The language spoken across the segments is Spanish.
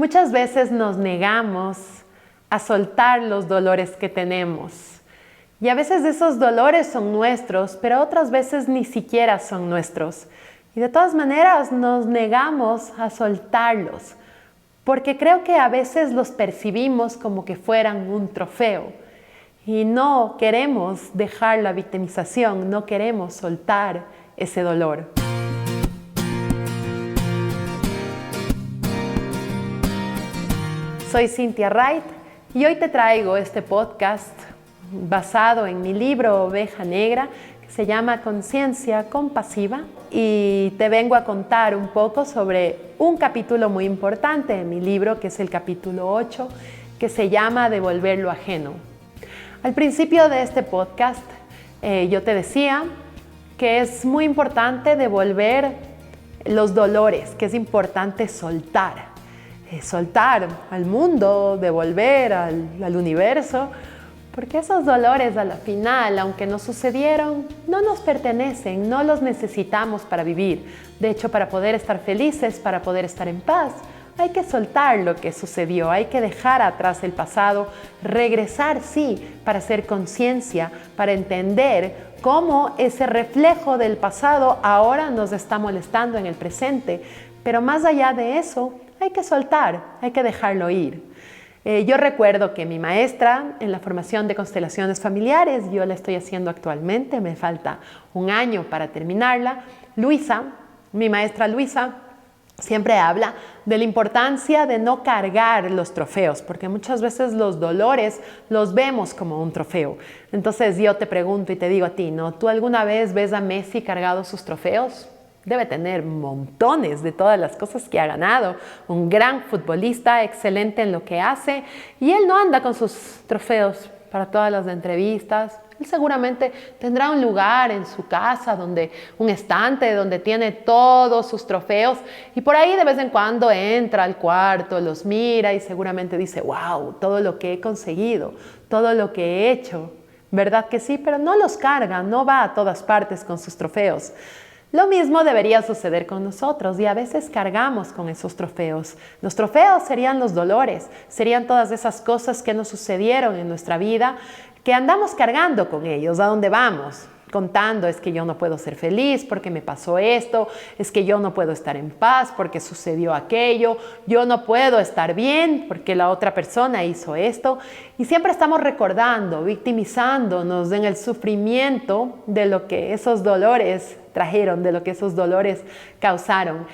Muchas veces nos negamos a soltar los dolores que tenemos. Y a veces esos dolores son nuestros, pero otras veces ni siquiera son nuestros. Y de todas maneras nos negamos a soltarlos, porque creo que a veces los percibimos como que fueran un trofeo. Y no queremos dejar la victimización, no queremos soltar ese dolor. Soy Cynthia Wright y hoy te traigo este podcast basado en mi libro Oveja Negra, que se llama Conciencia Compasiva, y te vengo a contar un poco sobre un capítulo muy importante en mi libro, que es el capítulo 8, que se llama Devolver lo ajeno. Al principio de este podcast yo te decía que es muy importante devolver los dolores, que es importante soltar al mundo, devolver al universo, porque esos dolores a la final, aunque nos sucedieron, no nos pertenecen, no los necesitamos para vivir. De hecho, para poder estar felices, para poder estar en paz, hay que soltar lo que sucedió, hay que dejar atrás el pasado, regresar, sí, para hacer conciencia, para entender cómo ese reflejo del pasado ahora nos está molestando en el presente. Pero más allá de eso, hay que soltar, hay que dejarlo ir. Yo recuerdo que mi maestra en la formación de constelaciones familiares, yo la estoy haciendo actualmente, me falta un año para terminarla, Luisa, mi maestra Luisa, siempre habla de la importancia de no cargar los trofeos, porque muchas veces los dolores los vemos como un trofeo. Entonces yo te pregunto y te digo a ti, ¿no? ¿Tú alguna vez ves a Messi cargado sus trofeos? Debe tener montones de todas las cosas que ha ganado, un gran futbolista, excelente en lo que hace, y él no anda con sus trofeos para todas las entrevistas. Él seguramente tendrá un lugar en su casa, un estante donde tiene todos sus trofeos, y por ahí de vez en cuando entra al cuarto, los mira y seguramente dice, wow, todo lo que he conseguido, todo lo que he hecho. ¿Verdad que sí? Pero no los carga, no va a todas partes con sus trofeos. Lo mismo debería suceder con nosotros y a veces cargamos con esos trofeos. Los trofeos serían los dolores, serían todas esas cosas que nos sucedieron en nuestra vida, que andamos cargando con ellos. ¿A dónde vamos? Contando, es que yo no puedo ser feliz porque me pasó esto, es que yo no puedo estar en paz porque sucedió aquello, yo no puedo estar bien porque la otra persona hizo esto. Y siempre estamos recordando, victimizándonos en el sufrimiento de lo que esos dolores trajeron, de lo que esos dolores causaron.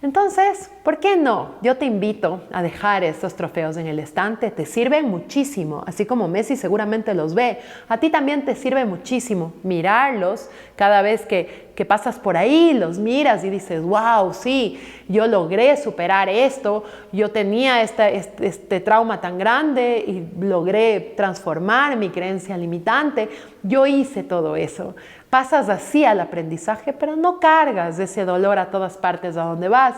Entonces, ¿por qué no? Yo te invito a dejar estos trofeos en el estante, te sirven muchísimo, así como Messi seguramente los ve, a ti también te sirve muchísimo mirarlos cada vez que pasas por ahí, los miras y dices, wow, sí, yo logré superar esto, yo tenía este trauma tan grande y logré transformar mi creencia limitante, yo hice todo eso. Pasas así al aprendizaje, pero no cargas ese dolor a todas partes a donde vas,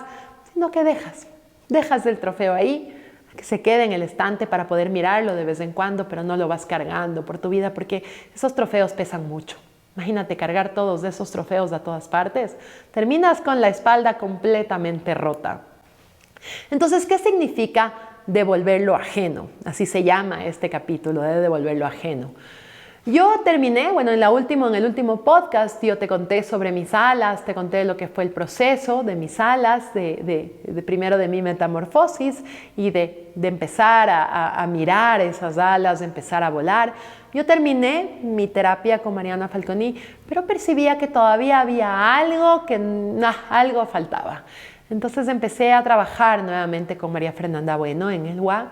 sino que dejas el trofeo ahí, que se quede en el estante para poder mirarlo de vez en cuando, pero no lo vas cargando por tu vida porque esos trofeos pesan mucho. Imagínate cargar todos esos trofeos a todas partes, terminas con la espalda completamente rota. Entonces, ¿qué significa devolver lo ajeno? Así se llama este capítulo, de devolver lo ajeno. Yo terminé, en el último podcast yo te conté sobre mis alas, te conté lo que fue el proceso de mis alas, primero de mi metamorfosis y de empezar a mirar esas alas, de empezar a volar. Yo terminé mi terapia con Mariana Falconi, pero percibía que todavía había algo faltaba. Entonces empecé a trabajar nuevamente con María Fernanda Bueno en el UA.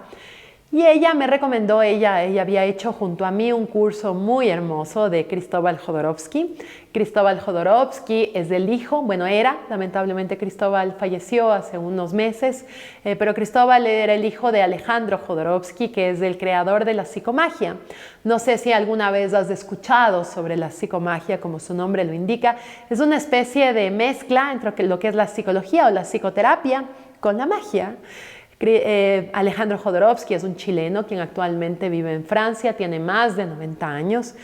Y ella me recomendó, ella había hecho junto a mí un curso muy hermoso de Cristóbal Jodorowsky. Cristóbal Jodorowsky es el hijo, lamentablemente Cristóbal falleció hace unos meses, pero Cristóbal era el hijo de Alejandro Jodorowsky, que es el creador de la psicomagia. No sé si alguna vez has escuchado sobre la psicomagia, como su nombre lo indica. Es una especie de mezcla entre lo que es la psicología o la psicoterapia con la magia. Alejandro Jodorowsky es un chileno quien actualmente vive en Francia, tiene más de 90 años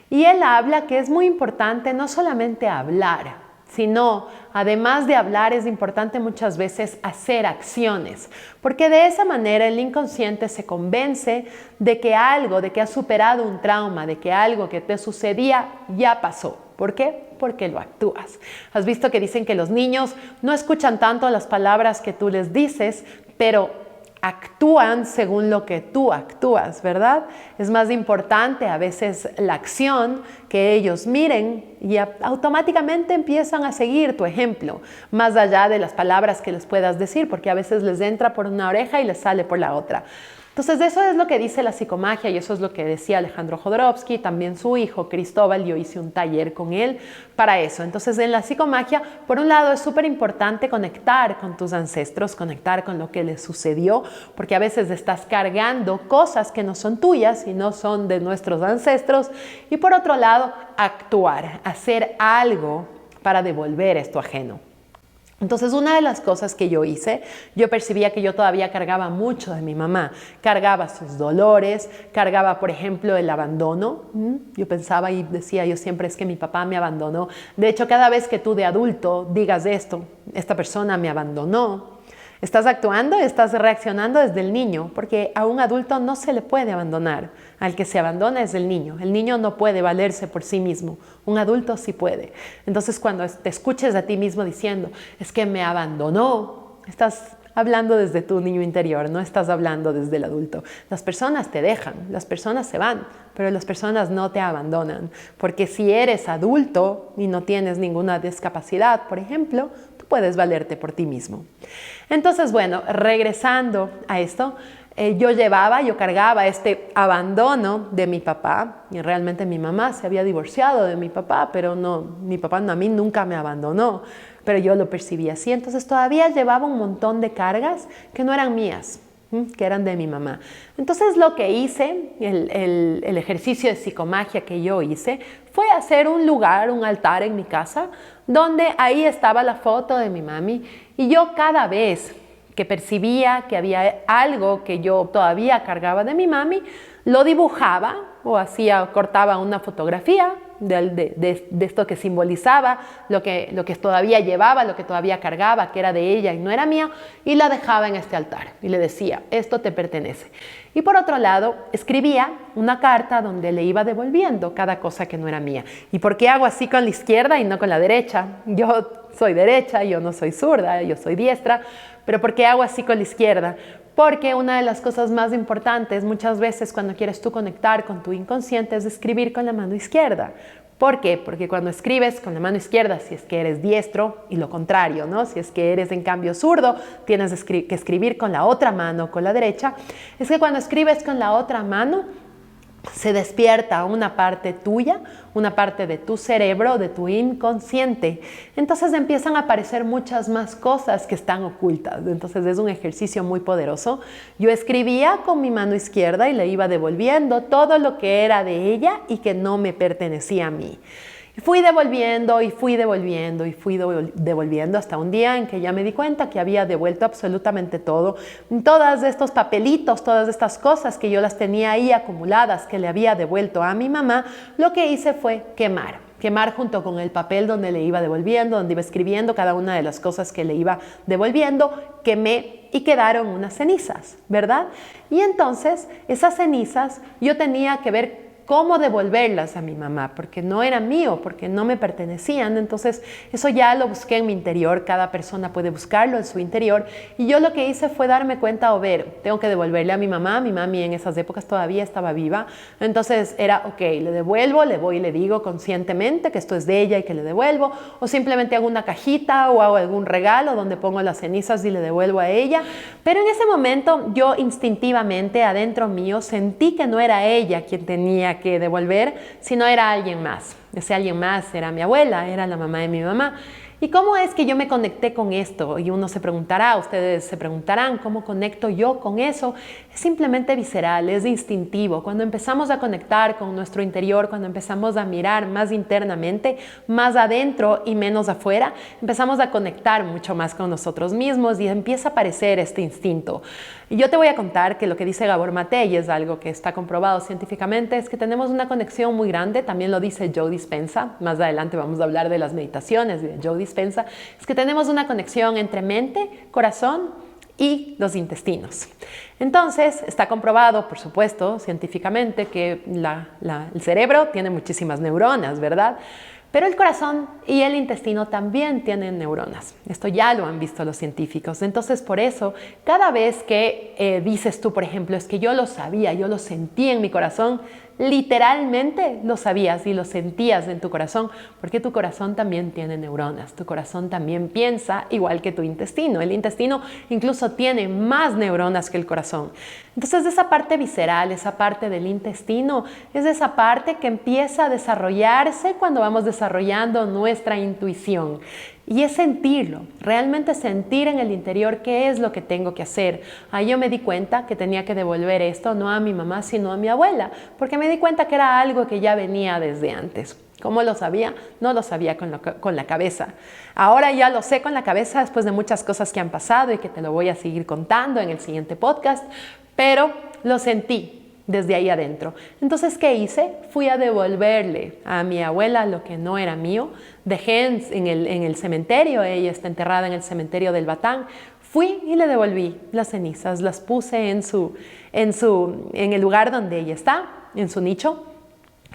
y él habla que es muy importante no solamente hablar, sino además de hablar es importante muchas veces hacer acciones, porque de esa manera el inconsciente se convence de que algo, de que has superado un trauma, de que algo que te sucedía ya pasó. ¿Por qué? Porque lo actúas. Has visto que dicen que los niños no escuchan tanto las palabras que tú les dices, pero actúan según lo que tú actúas, ¿verdad? Es más importante a veces la acción que ellos miren y automáticamente empiezan a seguir tu ejemplo, más allá de las palabras que les puedas decir, porque a veces les entra por una oreja y les sale por la otra. Entonces, eso es lo que dice la psicomagia y eso es lo que decía Alejandro Jodorowsky, también su hijo Cristóbal. Yo hice un taller con él para eso. Entonces, en la psicomagia, por un lado, es súper importante conectar con tus ancestros, conectar con lo que les sucedió, porque a veces estás cargando cosas que no son tuyas y no son de nuestros ancestros. Y por otro lado, actuar, hacer algo para devolver esto ajeno. Entonces, una de las cosas que yo hice, yo percibía que yo todavía cargaba mucho de mi mamá. Cargaba sus dolores, cargaba, por ejemplo, el abandono. Yo pensaba y decía yo siempre, es que mi papá me abandonó. De hecho, cada vez que tú de adulto digas esto, esta persona me abandonó, estás actuando, estás reaccionando desde el niño, porque a un adulto no se le puede abandonar. Al que se abandona es el niño. El niño no puede valerse por sí mismo. Un adulto sí puede. Entonces, cuando te escuches a ti mismo diciendo, es que me abandonó, estás hablando desde tu niño interior, no estás hablando desde el adulto. Las personas te dejan, las personas se van, pero las personas no te abandonan. Porque si eres adulto y no tienes ninguna discapacidad, por ejemplo, tú puedes valerte por ti mismo. Entonces, bueno, regresando a esto, yo cargaba este abandono de mi papá y realmente mi mamá se había divorciado de mi papá, pero no, mi papá a mí nunca me abandonó, pero yo lo percibí así. Entonces todavía llevaba un montón de cargas que no eran mías, que eran de mi mamá. Entonces lo que hice, el ejercicio de psicomagia que yo hice, fue hacer un lugar, un altar en mi casa, donde ahí estaba la foto de mi mami y yo cada vez que percibía que había algo que yo todavía cargaba de mi mami, lo dibujaba o cortaba una fotografía de esto que simbolizaba lo que todavía llevaba, lo que todavía cargaba, que era de ella y no era mía, y la dejaba en este altar y le decía, esto te pertenece. Y por otro lado, escribía una carta donde le iba devolviendo cada cosa que no era mía. ¿Y por qué hago así con la izquierda y no con la derecha? Yo soy derecha, yo no soy zurda, yo soy diestra, pero ¿por qué hago así con la izquierda? Porque una de las cosas más importantes muchas veces cuando quieres tú conectar con tu inconsciente es escribir con la mano izquierda. ¿Por qué? Porque cuando escribes con la mano izquierda, si es que eres diestro, y lo contrario, ¿no? Si es que eres en cambio zurdo, tienes que escribir con la otra mano, con la derecha. Es que cuando escribes con la otra mano, se despierta una parte tuya, una parte de tu cerebro, de tu inconsciente. Entonces empiezan a aparecer muchas más cosas que están ocultas. Entonces es un ejercicio muy poderoso. Yo escribía con mi mano izquierda y le iba devolviendo todo lo que era de ella y que no me pertenecía a mí. Fui devolviendo y fui devolviendo y fui devolviendo hasta un día en que ya me di cuenta que había devuelto absolutamente todo. Todos estos papelitos, todas estas cosas que yo las tenía ahí acumuladas que le había devuelto a mi mamá, lo que hice fue quemar. Quemar junto con el papel donde le iba devolviendo, donde iba escribiendo cada una de las cosas que le iba devolviendo, quemé y quedaron unas cenizas, ¿verdad? Y entonces esas cenizas yo tenía que ver cómo devolverlas a mi mamá, porque no era mío, porque no me pertenecían. Entonces eso ya lo busqué en mi interior, cada persona puede buscarlo en su interior, y yo lo que hice fue darme cuenta, tengo que devolverle a mi mami en esas épocas todavía estaba viva, entonces era, le devuelvo, le voy y le digo conscientemente que esto es de ella y que le devuelvo, o simplemente hago una cajita o hago algún regalo donde pongo las cenizas y le devuelvo a ella, pero en ese momento yo instintivamente adentro mío sentí que no era ella quien tenía que devolver, sino era alguien más. Ese alguien más era mi abuela, era la mamá de mi mamá. ¿Y cómo es que yo me conecté con esto? Y uno se preguntará, ustedes se preguntarán, ¿cómo conecto yo con eso? Es simplemente visceral, es instintivo. Cuando empezamos a conectar con nuestro interior, cuando empezamos a mirar más internamente, más adentro y menos afuera, empezamos a conectar mucho más con nosotros mismos y empieza a aparecer este instinto. Y yo te voy a contar que lo que dice Gabor Mate, y es algo que está comprobado científicamente, es que tenemos una conexión muy grande, también lo dice Joe Dispenza. Más adelante vamos a hablar de las meditaciones de Joe Dispenza. dispensa, es que tenemos una conexión entre mente, corazón y los intestinos. Entonces, está comprobado, por supuesto, científicamente, que el cerebro tiene muchísimas neuronas, ¿verdad? Pero el corazón y el intestino también tienen neuronas. Esto ya lo han visto los científicos. Entonces, por eso, cada vez que dices tú, por ejemplo, es que yo lo sabía, yo lo sentí en mi corazón, literalmente lo sabías y lo sentías en tu corazón, porque tu corazón también tiene neuronas, tu corazón también piensa igual que tu intestino. El intestino incluso tiene más neuronas que el corazón. Entonces, esa parte visceral, esa parte del intestino, es esa parte que empieza a desarrollarse cuando vamos desarrollando nuestra intuición. Y es sentirlo, realmente sentir en el interior qué es lo que tengo que hacer. Ahí yo me di cuenta que tenía que devolver esto no a mi mamá, sino a mi abuela, porque me di cuenta que era algo que ya venía desde antes. ¿Cómo lo sabía? No lo sabía con la cabeza. Ahora ya lo sé con la cabeza después de muchas cosas que han pasado y que te lo voy a seguir contando en el siguiente podcast, pero lo sentí desde ahí adentro. Entonces, ¿qué hice? Fui a devolverle a mi abuela lo que no era mío. Dejé en el cementerio, ella está enterrada en el cementerio del Batán. Fui y le devolví las cenizas, las puse en el lugar donde ella está, en su nicho.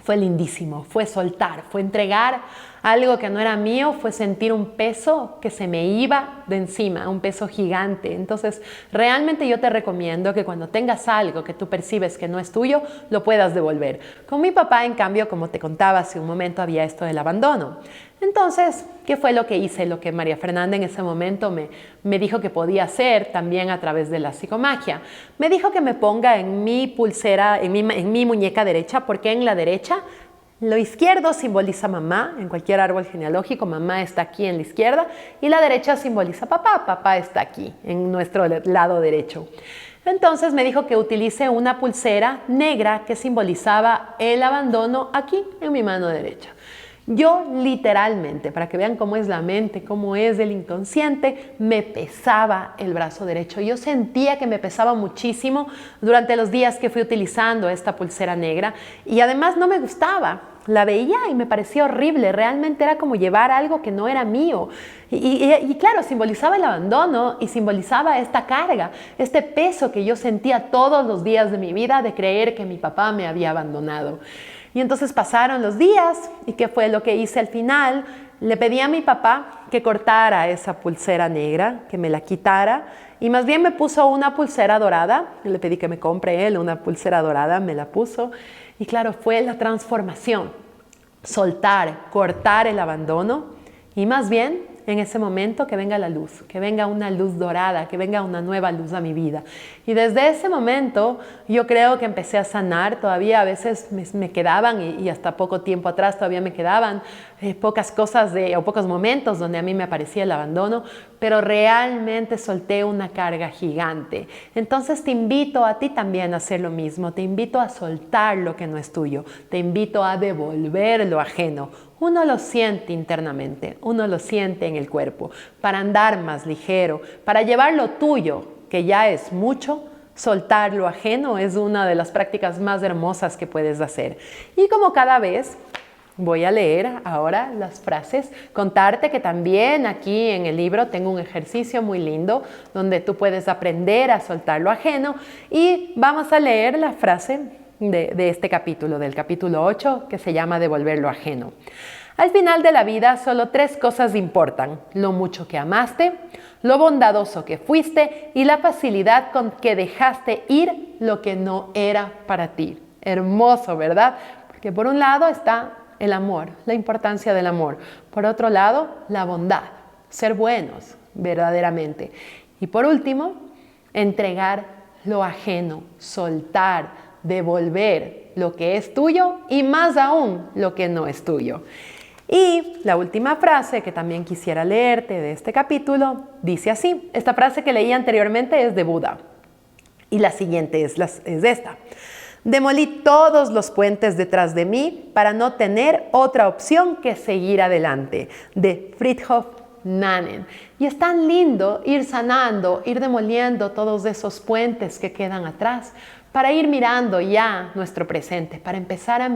Fue lindísimo, fue soltar, fue entregar algo que no era mío, fue sentir un peso que se me iba de encima, un peso gigante. Entonces, realmente yo te recomiendo que cuando tengas algo que tú percibes que no es tuyo, lo puedas devolver. Con mi papá, en cambio, como te contaba hace un momento, había esto del abandono. Entonces, ¿qué fue lo que hice? Lo que María Fernanda en ese momento me dijo que podía hacer también a través de la psicomagia. Me dijo que me ponga en mi pulsera, en mi muñeca derecha, porque en la derecha lo izquierdo simboliza mamá, en cualquier árbol genealógico, mamá está aquí en la izquierda, y la derecha simboliza papá, papá está aquí, en nuestro lado derecho. Entonces me dijo que utilice una pulsera negra que simbolizaba el abandono aquí en mi mano derecha. Yo literalmente, para que vean cómo es la mente, cómo es el inconsciente, me pesaba el brazo derecho. Yo sentía que me pesaba muchísimo durante los días que fui utilizando esta pulsera negra y además no me gustaba. La veía y me parecía horrible, realmente era como llevar algo que no era mío. Y claro, simbolizaba el abandono y simbolizaba esta carga, este peso que yo sentía todos los días de mi vida de creer que mi papá me había abandonado. Y entonces pasaron los días y ¿qué fue lo que hice al final? Le pedí a mi papá que cortara esa pulsera negra, que me la quitara y más bien me puso una pulsera dorada. Le pedí que me compre él una pulsera dorada, me la puso y claro, fue la transformación. Soltar, cortar el abandono y más bien en ese momento que venga la luz, que venga una luz dorada, que venga una nueva luz a mi vida. Y desde ese momento yo creo que empecé a sanar. Todavía a veces me quedaban y hasta poco tiempo atrás todavía me quedaban pocas cosas o pocos momentos donde a mí me aparecía el abandono, pero realmente solté una carga gigante. Entonces te invito a ti también a hacer lo mismo, te invito a soltar lo que no es tuyo, te invito a devolver lo ajeno. Uno lo siente internamente, uno lo siente en el cuerpo, para andar más ligero, para llevar lo tuyo, que ya es mucho. Soltar lo ajeno es una de las prácticas más hermosas que puedes hacer. Y como cada vez voy a leer ahora las frases, contarte que también aquí en el libro tengo un ejercicio muy lindo donde tú puedes aprender a soltar lo ajeno y vamos a leer la frase de este capítulo, del capítulo 8, que se llama Devolver lo ajeno. Al final de la vida solo 3 cosas importan: lo mucho que amaste, lo bondadoso que fuiste y la facilidad con que dejaste ir lo que no era para ti. Hermoso, ¿verdad? Porque por un lado está el amor, la importancia del amor. Por otro lado, la bondad, ser buenos verdaderamente. Y por último, entregar lo ajeno, soltar, devolver lo que es tuyo y más aún lo que no es tuyo. Y la última frase que también quisiera leerte de este capítulo dice así. Esta frase que leí anteriormente es de Buda y la siguiente es esta. Demolí todos los puentes detrás de mí para no tener otra opción que seguir adelante, de Fridtjof Nansen. Y es tan lindo ir sanando, ir demoliendo todos esos puentes que quedan atrás para ir mirando ya nuestro presente, para empezar a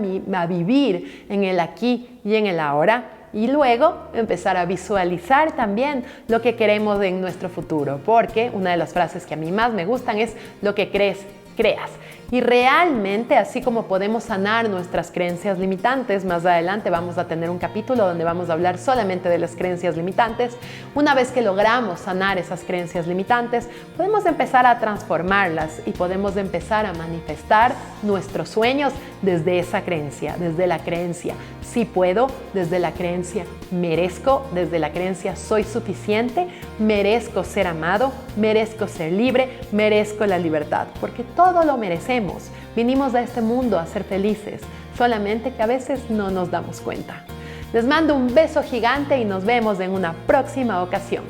vivir en el aquí y en el ahora y luego empezar a visualizar también lo que queremos en nuestro futuro, porque una de las frases que a mí más me gustan es: lo que crees, creas. Y realmente, así como podemos sanar nuestras creencias limitantes, más adelante vamos a tener un capítulo donde vamos a hablar solamente de las creencias limitantes. Una vez que logramos sanar esas creencias limitantes, podemos empezar a transformarlas y podemos empezar a manifestar nuestros sueños desde esa creencia, desde la creencia sí puedo, desde la creencia merezco, desde la creencia soy suficiente, merezco ser amado, merezco ser libre, merezco la libertad, porque todo lo merecemos. Vinimos a este mundo a ser felices, solamente que a veces no nos damos cuenta. Les mando un beso gigante y nos vemos en una próxima ocasión.